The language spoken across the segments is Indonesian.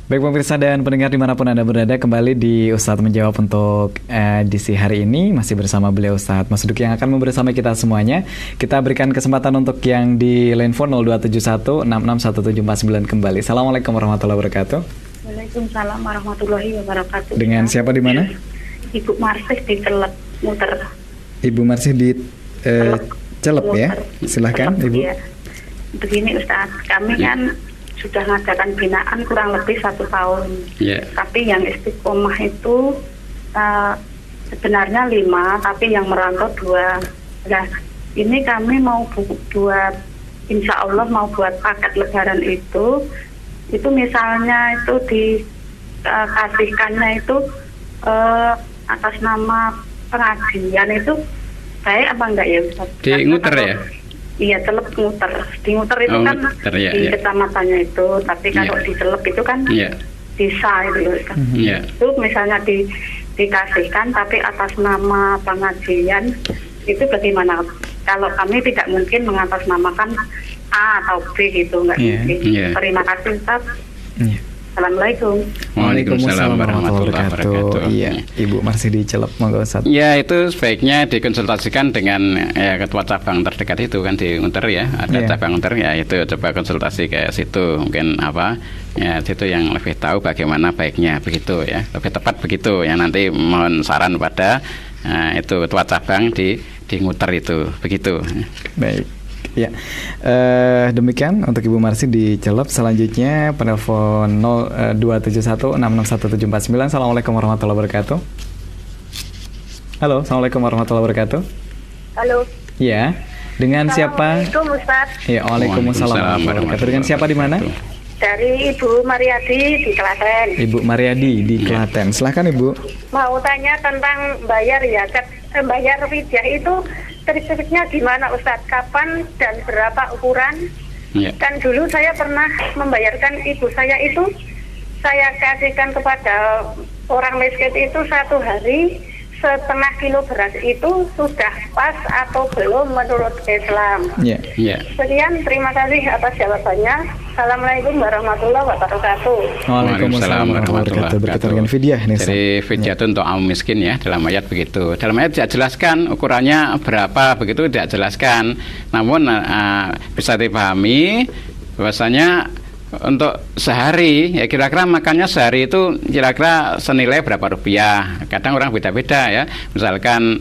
Baik pemirsa dan pendengar dimanapun Anda berada, kembali di Ustadz Menjawab untuk edisi hari ini. Masih bersama beliau Ustadz Mas Duki yang akan membersama kita semuanya. Kita berikan kesempatan untuk yang di line phone 0271661749 kembali. Assalamualaikum warahmatullahi wabarakatuh. Waalaikumsalam warahmatullahi wabarakatuh. Dengan siapa di mana? Ibu Marsih di Celep Muter. Ibu Marsih di Celep ya. Silahkan Ibu. Ya. Begini Ustadz, kami kan sudah mengadakan binaan kurang lebih 1 tahun. Tapi yang istiqomah itu sebenarnya 5, tapi yang merantau 2. Nah, ini kami mau buat, insya Allah mau buat paket lebaran itu misalnya itu dikasihkannya itu atas nama pengajian itu baik apa enggak ya Ustaz? Di Nguter ya? Iya, Celep Nguter. Di Nguter itu kan Nguter, ya, di kecamatannya itu, tapi kalau di Celep itu kan desa itu Ustaz. Itu misalnya dikasihkan tapi atas nama pengajian itu bagaimana? Kalau kami tidak mungkin mengatasnamakan A atau B gitu, enggak mungkin. Terima kasih Ustaz. Assalamualaikum. Waalaikumsalam warahmatullahi wabarakatuh. Iya, Ibu Marsih di Celep, monggo Ustaz. Ya, itu sebaiknya dikonsultasikan dengan ketua cabang terdekat itu kan di Unter ya. Ada cabang Unter ya, itu coba konsultasi ke situ. Mungkin ya situ yang lebih tahu bagaimana baiknya begitu ya. Lebih tepat begitu ya, nanti mohon saran pada itu ketua cabang di Nguter itu begitu. Baik. Ya, demikian untuk Ibu Marsih di Celep. Selanjutnya penelpon 0271661749. Assalamualaikum warahmatullahi wabarakatuh. Halo, assalamualaikum warahmatullahi wabarakatuh. Halo. Ya, dengan siapa? Assalamualaikum Ustaz. Ya, waalaikumsalam warahmatullahi wabarakatuh. Dengan siapa di mana? Dari Ibu Mariadi di Klaten. Ibu Mariadi di Klaten. Silahkan Ibu. Mau tanya tentang bayar ya, bayar widyah itu trik-triknya gimana Ustadz? Kapan dan berapa ukuran? Kan dulu saya pernah membayarkan ibu saya itu, saya kasihkan kepada orang miskin itu 1 hari 1/2 kilo beras itu sudah pas atau belum menurut Islam. Sekian, terima kasih atas jawabannya. Assalamualaikum warahmatullahi wabarakatuh. Waalaikumsalam warahmatullahi wabarakatuh. Berkaitan dengan fidyah nih. Jadi fidyah itu untuk kaum miskin ya, dalam ayat begitu. Dalam ayat tidak jelaskan ukurannya berapa, begitu tidak jelaskan. Namun bisa dipahami bahwasanya untuk sehari ya kira-kira makannya sehari itu kira-kira senilai berapa rupiah. Kadang orang beda-beda ya. Misalkan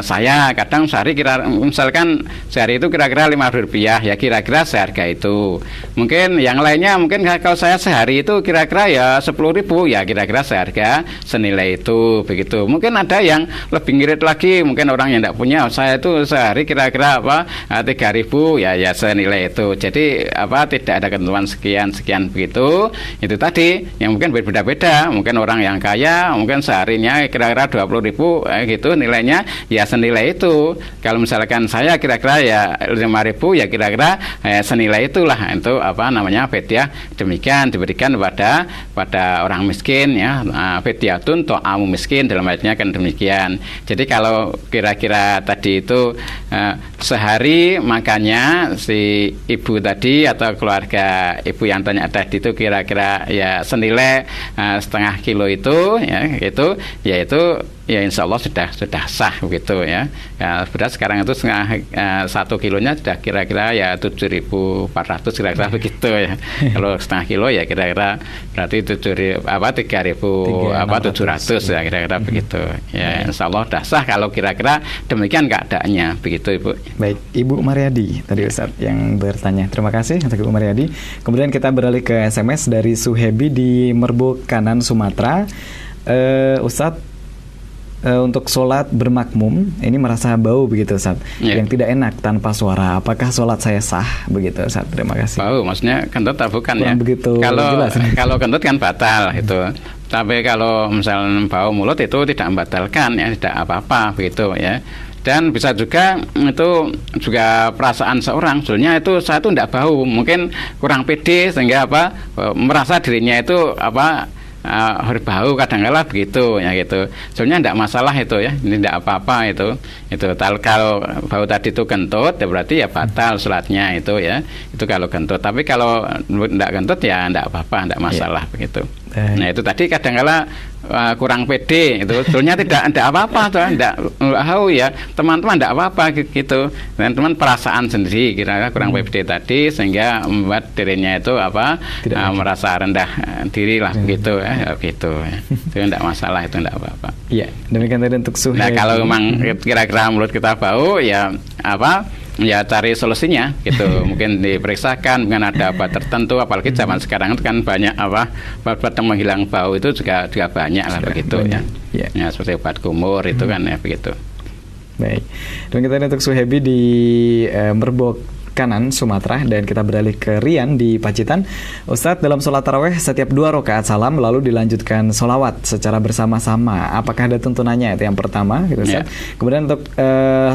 saya kadang sehari misalkan sehari itu kira-kira 5.000 rupiah ya, kira-kira seharga itu. Mungkin yang lainnya mungkin kalau saya sehari itu kira-kira ya 10.000 ya, kira-kira seharga senilai itu begitu. Mungkin ada yang lebih ngirit lagi, mungkin orang yang tidak punya, saya itu sehari kira-kira 3.000 ya senilai itu. Jadi tidak ada ketentuan sekian begitu. Itu tadi yang mungkin berbeda-beda. Mungkin orang yang kaya mungkin seharinya kira-kira 20.000 gitu nilainya ya senilai itu. Kalau misalkan saya kira-kira ya 5.000 ya kira-kira senilai itulah. Itu fidyah demikian diberikan pada orang miskin ya. Fidyatun ta'amu miskin dalam ayatnya kan demikian. Jadi kalau kira-kira tadi itu sehari makannya si ibu tadi atau keluarga ibu yang tanya tadi itu kira-kira ya senilai 1/2 kilo itu ya insya Allah sudah sah begitu ya. Beras sekarang itu 1 kilonya sudah kira-kira ya 7.400 kira-kira begitu ya. Kalau 1/2 kilo ya kira-kira berarti 3.700 ya kira-kira begitu ya. Insya Allah sudah sah kalau kira-kira demikian keadaannya begitu Ibu. Baik, Ibu Mariadi tadi Ustadz yang bertanya. Terima kasih untuk Ibu Mariadi. Kemudian kita beralih ke SMS dari Suhebi di Merbuk Kanan Sumatera. Ustadz, untuk sholat bermakmum ini merasa bau begitu Ustaz, yang tidak enak tanpa suara, apakah sholat saya sah begitu Ustaz? Terima kasih. Bau maksudnya kentut atau bukan ya? Begitu kalau kentut kan batal itu, tapi kalau misalnya bau mulut itu tidak membatalkan ya, tidak apa-apa begitu ya. Dan bisa juga itu juga perasaan seorang, sebenarnya itu saya itu tidak bau, mungkin kurang pede sehingga merasa dirinya itu berbau kadang-kala begitu ya gitu. Sebenarnya tidak masalah itu ya, ini tidak apa-apa itu. Kalau bau tadi itu kentut ya berarti ya batal sholatnya itu ya. Itu kalau kentut. Tapi kalau tidak kentut ya tidak apa-apa, tidak masalah begitu. Nah itu tadi kadang-kala kurang pede itu sebetulnya tidak apa-apa tuh, tidak tahu ya teman-teman tidak apa-apa gitu. Dan teman perasaan sendiri kira-kira kurang pede tadi sehingga membuat dirinya itu merasa rendah diri lah begitu ya gitu ya. Itu tidak masalah, itu tidak apa-apa. Iya, demikian tadi untuk Suhebi. Nah kalau memang kira-kira mulut kita bau ya ya cari solusinya gitu. Mungkin diperiksakan, mungkin ada obat tertentu, apalagi zaman sekarang itu kan banyak obat yang menghilang bau itu juga banyak lah begitu banyak. Ya seperti obat kumur itu kan ya begitu. Baik, dan kita untuk Suhebi di Merbok Kanan, Sumatera, dan kita beralih ke Rian di Pacitan. Ustadz, dalam sholat taraweh setiap 2 rakaat salam lalu dilanjutkan sholawat secara bersama-sama. Apakah ada tuntunannya? Itu yang pertama, gitu, Ustadz. Kemudian untuk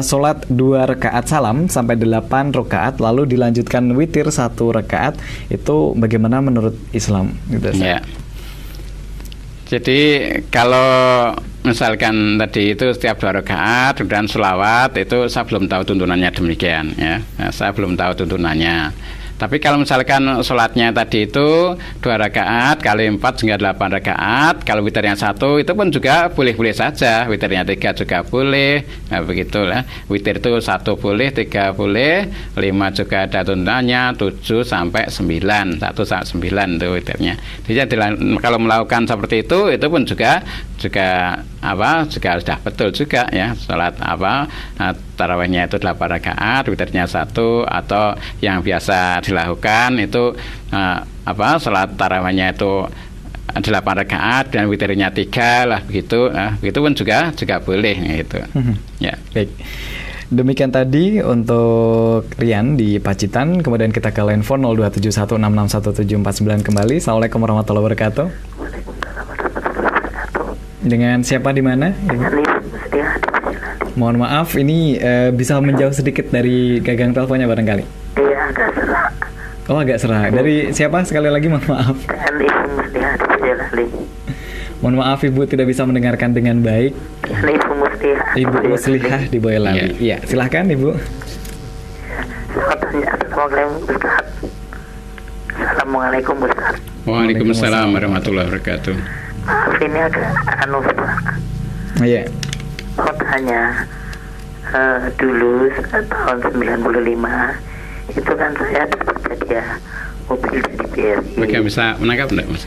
sholat 2 rakaat salam sampai 8 rakaat lalu dilanjutkan witir 1 rakaat, itu bagaimana menurut Islam? Gitu, Ustadz. Jadi kalau misalkan tadi itu setiap 2 rakaat dan sholawat itu saya belum tahu tuntunannya demikian ya. Saya belum tahu tuntunannya. Tapi kalau misalkan sholatnya tadi itu 2 rakaat kali 4 sehingga 8 rakaat, kalau witirnya 1 itu pun juga boleh-boleh saja. Witirnya 3 juga boleh, nah begitulah. Witir itu 1 boleh, 3 boleh, 5 juga ada tuntunannya, 7 sampai 9, 1 sampai 9 itu witirnya. Jadi kalau melakukan seperti itu pun juga sudah betul juga ya. Sholat tarawihnya itu 8 rakaat, witirnya 1, atau yang biasa dilakukan itu sholat tarawihnya itu 8 rakaat dan witirnya 3 lah begitu. Begitu pun juga boleh gitu. Ya. Baik. Demikian tadi untuk Rian di Pacitan. Kemudian kita ke line phone 02716617749 kembali. Assalamualaikum warahmatullahi wabarakatuh. Dengan siapa di mana? Mohon maaf, ini bisa menjauh sedikit dari gagang teleponnya barangkali. Iya, agak serak. Oh, agak serak. Dari siapa sekali lagi? Mohon maaf. Dengan Ibu Muslihah di Boyolali. Mohon maaf, Ibu tidak bisa mendengarkan dengan baik. Ibu Muslihah. Ibu Muslihah di Boyolali. Iya, silahkan Ibu. Saya tanya, Assalamualaikum Ustaz. Waalaikumsalam warahmatullahi wabarakatuh. Maaf, ini agak Pak. Iya. Mau tanya, dulu tahun 95 itu kan saya dapat hadiah mobil dari BRI. Mereka bisa menangkap enggak, Mas?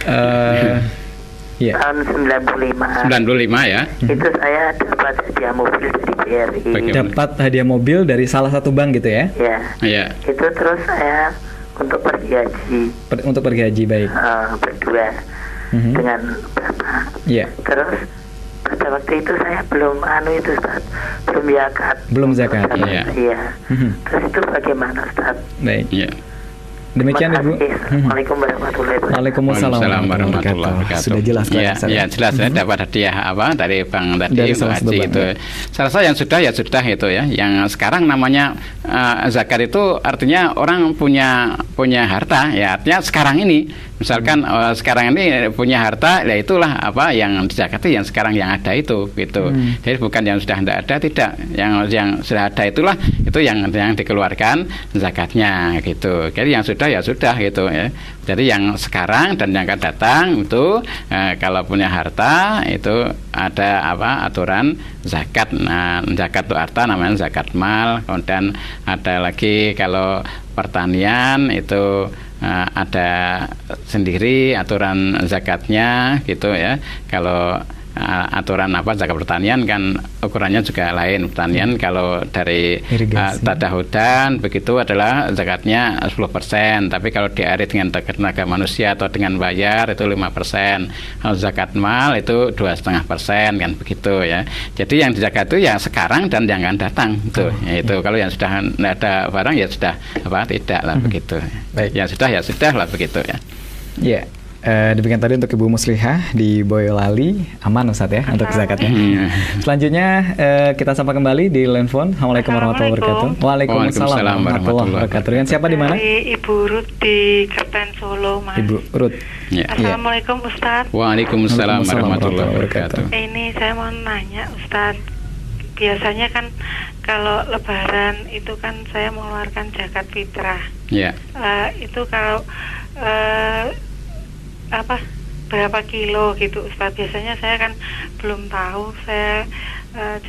Iya. Tahun 95 ya. Itu saya dapat hadiah mobil dari BRI. Dapat hadiah mobil dari salah satu bank gitu ya? Iya. Itu terus saya untuk pergi haji. Untuk pergi haji, baik. Berdua dengan bapak. Iya. Terus pada waktu itu saya belum belum zakat. Iya. Terus itu bagaimana, Ustaz? Baik. Iya. Demikian Ibu. Assalamualaikum warahmatullahi wabarakatuh. Waalaikumsalam warahmatullahi wabarakatuh. Sudah jelas kan? Ya jelas ya, dapat hadiah dari bank tadi haji itu. Saya rasa yang sudah itu ya. Yang sekarang namanya zakat itu artinya orang punya harta ya. Artinya sekarang ini misalkan sekarang ini punya harta, ya itulah yang dizakati yang sekarang yang ada itu gitu. Jadi bukan yang sudah tidak ada, tidak. Yang sudah ada itulah itu yang dikeluarkan zakatnya gitu. Jadi yang sudah ya sudah gitu ya. Jadi yang sekarang dan yang akan datang itu kalau punya harta itu ada aturan zakat. Nah, zakat itu harta namanya zakat mal. Kemudian ada lagi kalau pertanian itu ada sendiri aturan zakatnya gitu ya. Kalau aturan zakat pertanian kan ukurannya juga lain. Pertanian kalau dari tadahudan begitu adalah zakatnya 10%, tapi kalau diarit dengan tenaga manusia atau dengan bayar itu 5%. Kalau zakat mal itu 2,5% kan begitu ya. Jadi yang dizakat itu yang sekarang dan yang akan datang itu. Yaitu kalau yang sudah tidak ada barang ya sudah tidak lah begitu. Baik. Yang sudah ya sudah lah begitu ya. Iya. Demikian tadi untuk Ibu Muslihah di Boyolali. Aman Ustaz ya untuk zakatnya. Selanjutnya kita sapa kembali di line phone. Assalamualaikum warahmatullahi wabarakatuh. Waalaikumsalam warahmatullahi wabarakatuh. Dengan siapa di mana? Ibu Ruth di Kerten Solo, Mas. Ibu Ruth. Assalamualaikum Ustaz. Waalaikumsalam warahmatullahi wabarakatuh. Ini saya mau nanya Ustaz. Biasanya kan kalau Lebaran itu kan saya mengeluarkan zakat fitrah. Iya. Itu kalau berapa kilo gitu Ustaz? Biasanya saya kan belum tahu, saya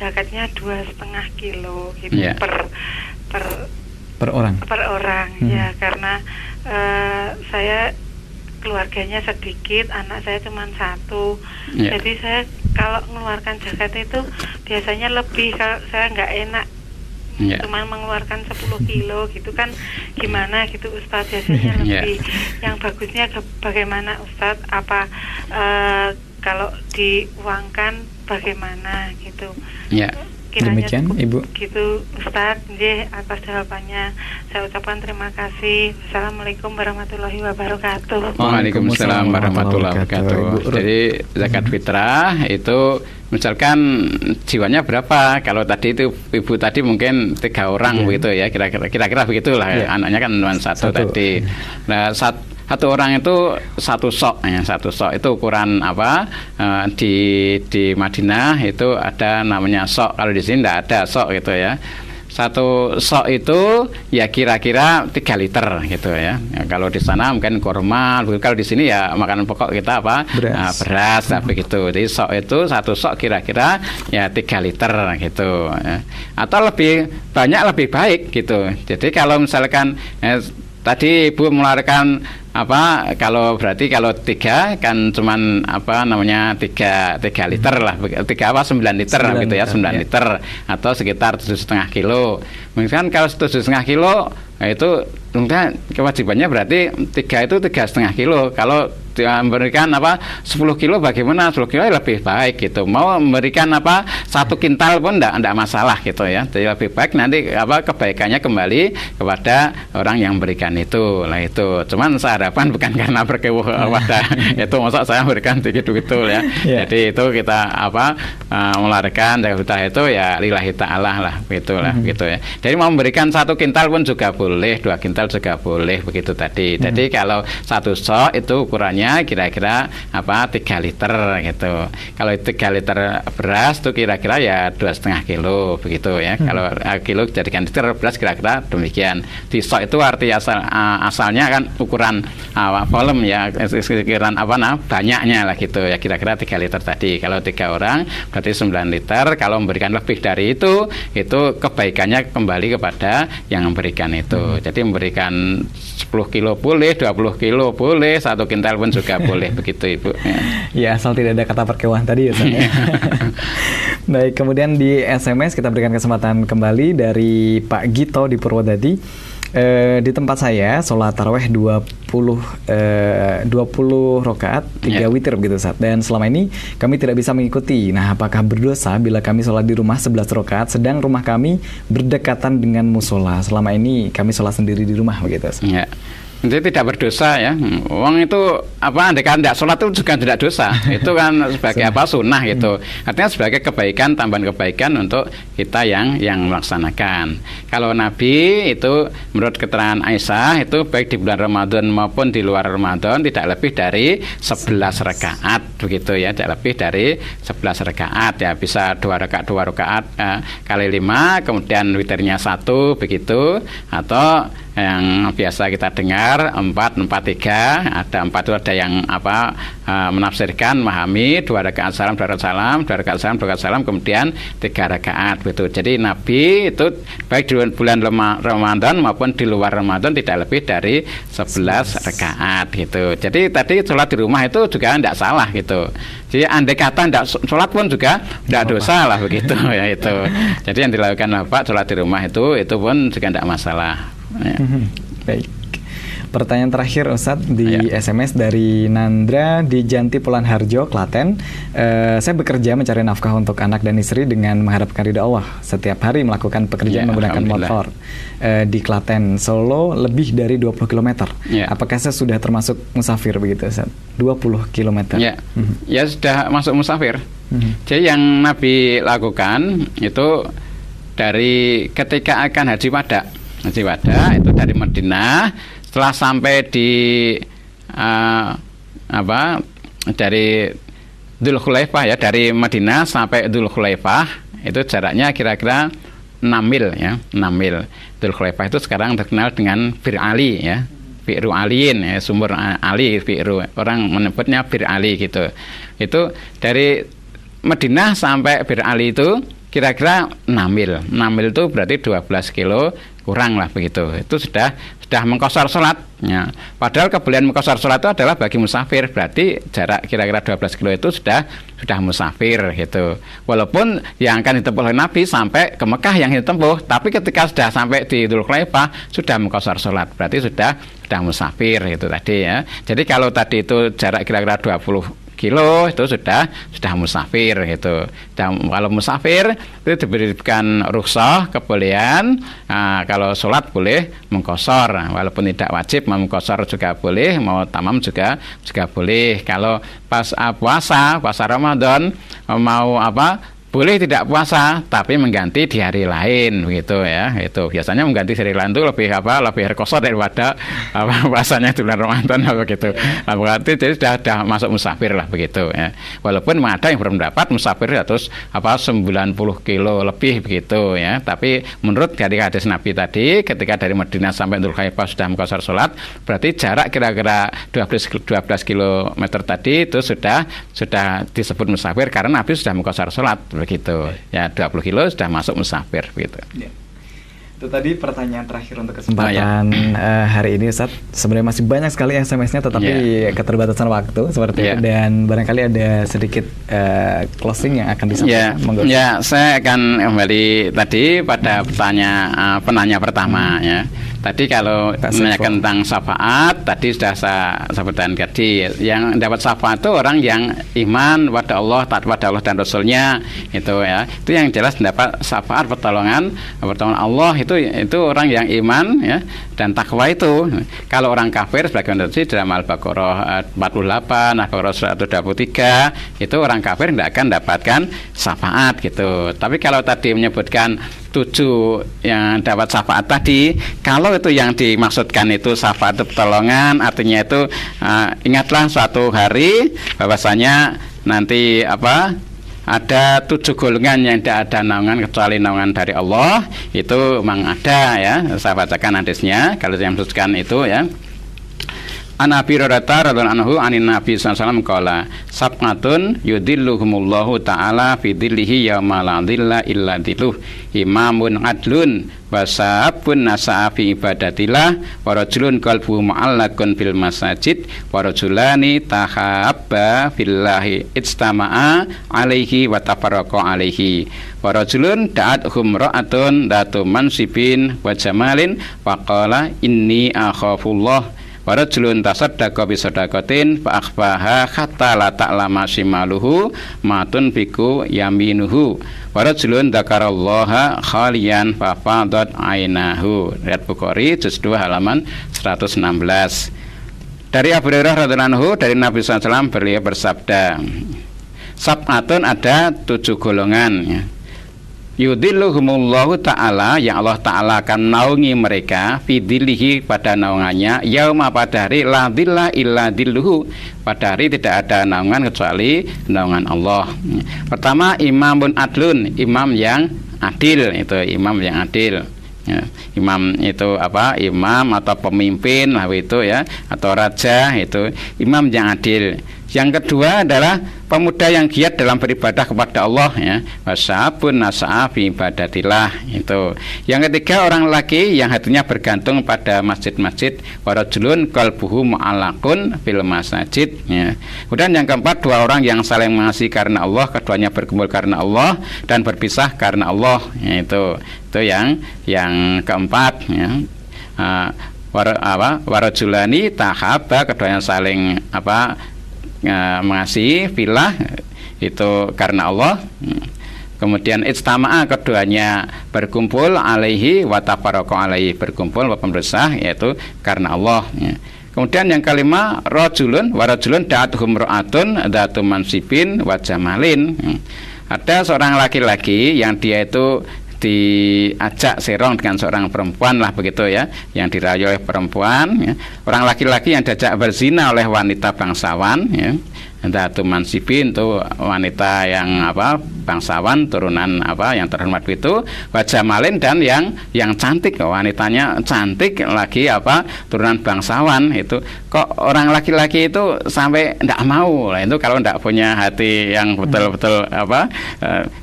zakatnya 2,5 kilo gitu per orang. Ya, karena saya keluarganya sedikit, anak saya cuma 1. Jadi saya kalau mengeluarkan zakat itu biasanya lebih, kalau saya nggak enak cuma mengeluarkan 10 kilo gitu kan, gimana gitu Ustaz? Biasanya lebih yang bagusnya bagaimana Ustaz? Apa kalau diuangkan bagaimana gitu? Kiranya demikian Ibu gitu Ustaz. Atas jawabannya saya ucapkan terima kasih. Assalamualaikum warahmatullahi wabarakatuh. Waalaikumsalam warahmatullahi wabarakatuh. Jadi zakat fitrah itu misalkan jiwanya berapa? Kalau tadi itu Ibu tadi mungkin 3 orang begitu ya, kira-kira begitulah. Anaknya kan cuma 1 tadi. Nah, satu orang itu 1 sok ya, 1 sok itu ukuran di Madinah itu ada namanya sok. Kalau di sini tidak ada sok gitu ya. 1 sok itu ya kira-kira 3 liter gitu ya. Kalau di sana mungkin kurma, kalau di sini ya makanan pokok kita beras begitu. Jadi sok itu 1 sok kira-kira ya 3 liter gitu ya. Atau lebih banyak lebih baik gitu. Jadi kalau misalkan tadi Ibu mengeluarkan kalau 3 kan cuman 3 liter lah, 9 liter gitu ya, 9 liter atau sekitar 7,5 kilo. Mungkin kalau 7,5 kilo itu kewajibannya berarti 3 itu 3,5 kilo. Kalau memberikan 10 kilo bagaimana? 10 kilo lebih baik gitu. Mau memberikan 1 kintal pun enggak masalah gitu ya. Jadi lebih baik nanti kebaikannya kembali kepada orang yang memberikan itu. Lah itu. Cuman harapan bukan karena berkewuh pada itu, masa saya memberikan begitu ya. Jadi itu kita melarikan zakat fitrah itu ya lillahi ta'ala lah gitu ya. Jadi mau memberikan 1 kintal pun juga boleh, 2 kintal juga boleh begitu tadi. Jadi kalau 1 sok itu ukurannya kira-kira 3 liter gitu. Kalau 3 liter beras itu kira-kira ya 2,5 kilo begitu ya. Kalau kilo jadikan liter beras kira-kira demikian. Di sok itu arti asalnya kan ukuran volume ya, sekiraan banyaknya lah gitu ya, kira-kira 3 liter tadi. Kalau 3 orang berarti 9 liter. Kalau memberikan lebih dari itu kebaikannya kembali kepada yang memberikan itu. Jadi memberikan 10 kilo boleh, 20 kilo boleh, 1 kintal pun juga boleh begitu Ibu. Ya, asal tidak ada kata perkewahan tadi ya. Baik, kemudian di SMS kita berikan kesempatan kembali dari Pak Gito di Purwodadi. Di tempat saya sholat taraweh 20 rakaat 3 witir begitu Ustaz. Dan selama ini kami tidak bisa mengikuti. Nah, apakah berdosa bila kami sholat di rumah 11 rakaat sedang rumah kami berdekatan dengan musola? Selama ini kami sholat sendiri di rumah begitu Ustaz. Ya. Jadi tidak berdosa ya. Uang itu andaikan tidak sholat itu juga tidak dosa. Itu kan sebagai sunnah gitu. Artinya sebagai kebaikan, tambahan kebaikan untuk kita yang melaksanakan. Kalau Nabi itu menurut keterangan Aisyah itu baik di bulan Ramadan maupun di luar Ramadan tidak lebih dari 11 rakaat begitu ya. Tidak lebih dari 11 rakaat ya. Bisa 2 rakaat kali 5, kemudian witirnya 1 begitu, atau yang biasa kita dengar 4-4-3, ada 4 itu ada yang menafsirkan, memahami 2 rakaat salam, 2 rakaat salam, 2 rakaat salam, 2 rakaat salam, kemudian 3 rakaat begitu. Jadi Nabi itu baik di bulan Ramadan maupun di luar Ramadan tidak lebih dari 11 rakaat gitu. Jadi tadi sholat di rumah itu juga tidak salah gitu. Jadi andai kata tidak sholat pun juga tidak dosa lah begitu ya itu. Jadi yang dilakukan Bapak sholat di rumah itu pun juga tidak masalah. Ya. Baik. Pertanyaan terakhir Ustadz di SMS dari Nandra di Janti Pulan Harjo, Klaten. Saya bekerja mencari nafkah untuk anak dan istri dengan mengharapkan ridha Allah. Setiap hari melakukan pekerjaan menggunakan motor di Klaten, Solo lebih dari 20 km. Apakah saya sudah termasuk musafir begitu Ustadz? 20 km. Ya sudah masuk musafir. Jadi yang Nabi lakukan itu dari ketika akan haji wada itu dari Madinah, setelah sampai di dari Dzulkhuleifah ya, dari Madinah sampai Dzulkhuleifah itu jaraknya kira-kira 6 mil ya, 6 mil. Dzulkhuleifah itu sekarang terkenal dengan Bir Ali ya, Bi'ru Aliin ya, sumur Ali, Bi'ru, orang menyebutnya Bir Ali gitu. Itu dari Madinah sampai Bir Ali itu kira-kira 6 mil. 6 mil itu berarti 12 kilo kurang lah begitu. Itu sudah mengqashar sholat ya. Padahal kebolehan mengqashar sholat itu adalah bagi musafir, berarti jarak kira-kira 12 kilo itu sudah musafir gitu. Walaupun yang akan ditempuh oleh Nabi sampai ke Mekah yang ditempuh, tapi ketika sudah sampai di Dzulkhuleifah sudah mengqashar sholat, berarti sudah musafir itu tadi ya. Jadi kalau tadi itu jarak kira-kira 20 kilo itu sudah musafir gitu. Dan kalau musafir itu diberikan rukhsah, kebolehan. Kalau sholat boleh mengqashar, walaupun tidak wajib, mau mengqashar juga boleh, mau tamam juga boleh. Kalau pas puasa Ramadan mau boleh tidak puasa tapi mengganti di hari lain begitu ya. Itu biasanya mengganti di hari lain itu lebih rekoso daripada puasanya di bulan Ramadan begitu. Berarti jadi sudah masuk musafir lah begitu ya. Walaupun ada yang berpendapat musafir harus 90 kilo lebih begitu ya. Tapi menurut dari hadis Nabi tadi, ketika dari Madinah sampai Dzulkhuleifah sudah mengqashar sholat, berarti jarak kira-kira 12 km tadi itu sudah disebut musafir karena Nabi sudah mengqashar sholat begitu ya, 20 kilo sudah masuk musafir gitu. Itu tadi pertanyaan terakhir untuk kesempatan hari ini Ustadz. Sebenarnya masih banyak sekali SMS-nya, tetapi keterbatasan waktu seperti itu, dan barangkali ada sedikit closing yang akan disampaikan. Saya akan kembali tadi pada penanya pertama ya. Tadi kalau menanyakan tentang syafaat, tadi sudah saya sebutkan tadi, yang dapat syafaat itu orang yang iman pada Allah, taat pada Allah dan Rasulnya itu ya. Itu yang jelas mendapat syafaat, pertolongan Allah, itu orang yang iman ya dan takwa itu. Kalau orang kafir sebagaimana tadi dalam Al-Baqarah 48, Al-Baqarah 123, itu orang kafir tidak akan dapatkan syafaat gitu. Tapi kalau tadi menyebutkan 7 yang dapat syafaat tadi, kalau itu yang dimaksudkan itu syafaat itu pertolongan, artinya itu ingatlah suatu hari bahwasanya nanti ada 7 golongan yang tidak ada naungan kecuali naungan dari Allah. Itu memang ada ya, saya bacakan hadisnya kalau yang disebutkan itu ya. An Abi Hurairah radhiyallahu anhu anin Nabi sallallahu alaihi wasallam qala sab'atun yudilluhumullahu ta'ala fi dhillihi yauma la dhilla illa dhilluh imamun adlun wa sa'abun nasa'a fi ibadatillah wa rajulun qalbuhu mu'allaqun fil masajid wa rajulani tahabba fillahi ijtama'a alaihi wa tafarraqa alaihi wa rajulun da'athum ra'atun datu mansibin wa jamalin wa qala inni akhafullah wa rajulun tasaddaqa bi sadaqatin fa akhfaha hatta la ta'lama shimaluhu ma tunfiqu yaminuhu wa rajulun dzakarallaha khaliyan fa fadat ainahu. Riwayat Bukhari juz 2 halaman 116. Dari Abu Hurairah radhiyallahu anhu dari Nabi SAW beliau bersabda, sab'atun ada 7 golongan ya. Yudilluhumullahu ta'ala, yang Allah ta'ala akan naungi mereka fidilihi pada naungannya yauma pada hari la dhilla illa dhilluhu, pada hari tidak ada naungan kecuali naungan Allah. Pertama, imamun adlun, imam yang adil, itu imam yang adil ya. Imam itu imam atau pemimpin lah itu ya, atau raja, itu imam yang adil. Yang kedua adalah pemuda yang giat dalam beribadah kepada Allah ya, wasabun nasa'a fi ibadatillah itu. Yang ketiga, orang laki yang hatinya bergantung pada masjid-masjid, warajulun qalbuhu mu'allaqun fil masajid ya. Kemudian yang keempat, 2 orang yang saling mengasihi karena Allah, keduanya berkumpul karena Allah dan berpisah karena Allah ya, itu yang keempat ya. warajulani tahaba, keduanya saling mengasihi, filah itu karena Allah. Kemudian ijtama'a, keduanya berkumpul, alaihi wa tafarraqa alaihi, berkumpul pemirsa yaitu karena Allah. Kemudian yang kelima, rajulun warajulun da'atuhum ra'atun dzatu mansibin wa jamalin. Ada seorang laki-laki yang dia itu diajak serong dengan seorang perempuan lah begitu ya, yang dirayu oleh perempuan ya. Orang laki-laki yang diajak berzina oleh wanita bangsawan ya. Dzatu mansibin itu wanita yang bangsawan, turunan yang terhormat itu, wajamalin, dan yang cantik, wanitanya cantik lagi turunan bangsawan. Itu kok orang laki-laki itu sampai tidak mau lah, itu kalau tidak punya hati yang betul-betul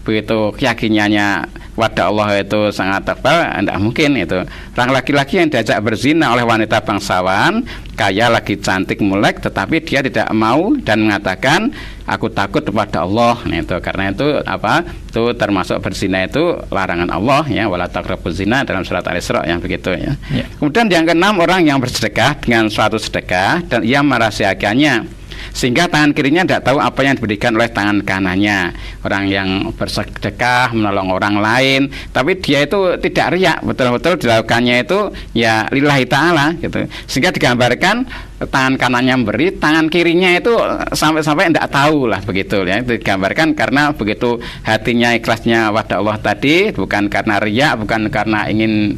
begitu keyakinannya pada Allah itu sangat tebal, tidak mungkin itu. Orang laki-laki yang diajak berzina oleh wanita bangsawan, kaya lagi cantik mulek, tetapi dia tidak mau dan mengatakan aku takut kepada Allah. Nah, itu karena itu itu termasuk berzina itu larangan Allah ya, wala taqrabuz zina dalam surat Al-Isra yang begitu ya. Kemudian yang keenam, orang yang bersedekah dengan suatu sedekah dan ia merahasiakannya sehingga tangan kirinya tidak tahu apa yang diberikan oleh tangan kanannya. Orang yang bersedekah menolong orang lain, tapi dia itu tidak riya, betul-betul dilakukannya itu ya lillahi ta'ala gitu. Sehingga digambarkan tangan kanannya memberi, tangan kirinya itu sampai-sampai tidak tahu lah begitu ya. Itu digambarkan karena begitu hatinya ikhlasnya pada Allah tadi, bukan karena riya, bukan karena ingin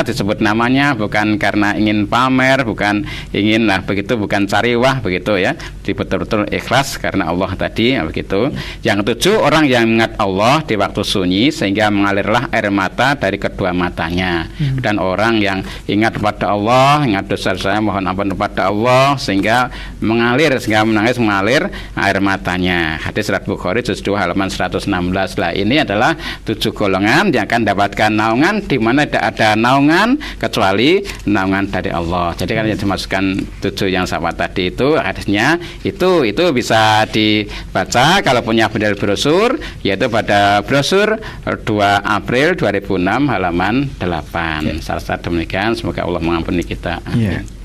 disebut namanya, bukan karena ingin pamer, bukan ingin begitu, bukan cari wah begitu ya. Betul-betul ikhlas karena Allah tadi begitu. Yang ketujuh, orang yang mengingat Allah di waktu sunyi sehingga mengalirlah air mata dari kedua matanya. Dan orang yang ingat kepada Allah, ingat dosa saya, mohon ampun kepada Allah sehingga mengalir, sehingga mengalir air matanya. Hadis riwayat Bukhari juz 2 halaman 116. Lah ini adalah 7 golongan yang akan mendapatkan naungan, di mana tidak ada naungan kecuali naungan dari Allah. Jadi kan yang dimasukkan 7 yang sama tadi itu hadisnya itu bisa dibaca kalau punya bendel brosur, yaitu pada brosur 2 April 2006 halaman 8. Saat demikian, semoga Allah mengampuni kita.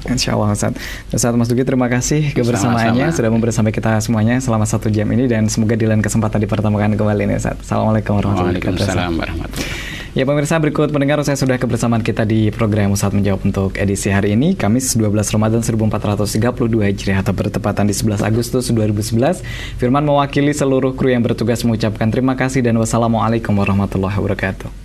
Insyaallah Ustaz. Mas Dugi, terima kasih kebersamaannya, sudah membersama kita semuanya selama 1 jam ini, dan semoga di lain kesempatan dipertemukan kembali nih Ustaz. Assalamualaikum warahmatullahi wabarakatuh. Waalaikumsalam warahmatullahi wabarakatuh. Ya pemirsa, berikut pendengar, saya sudah kebersamaan kita di program Ustaz Menjawab untuk edisi hari ini, Kamis 12 Ramadan 1432 Hijriah atau bertepatan di 11 Agustus 2011. Firman mewakili seluruh kru yang bertugas mengucapkan terima kasih dan wassalamualaikum warahmatullahi wabarakatuh.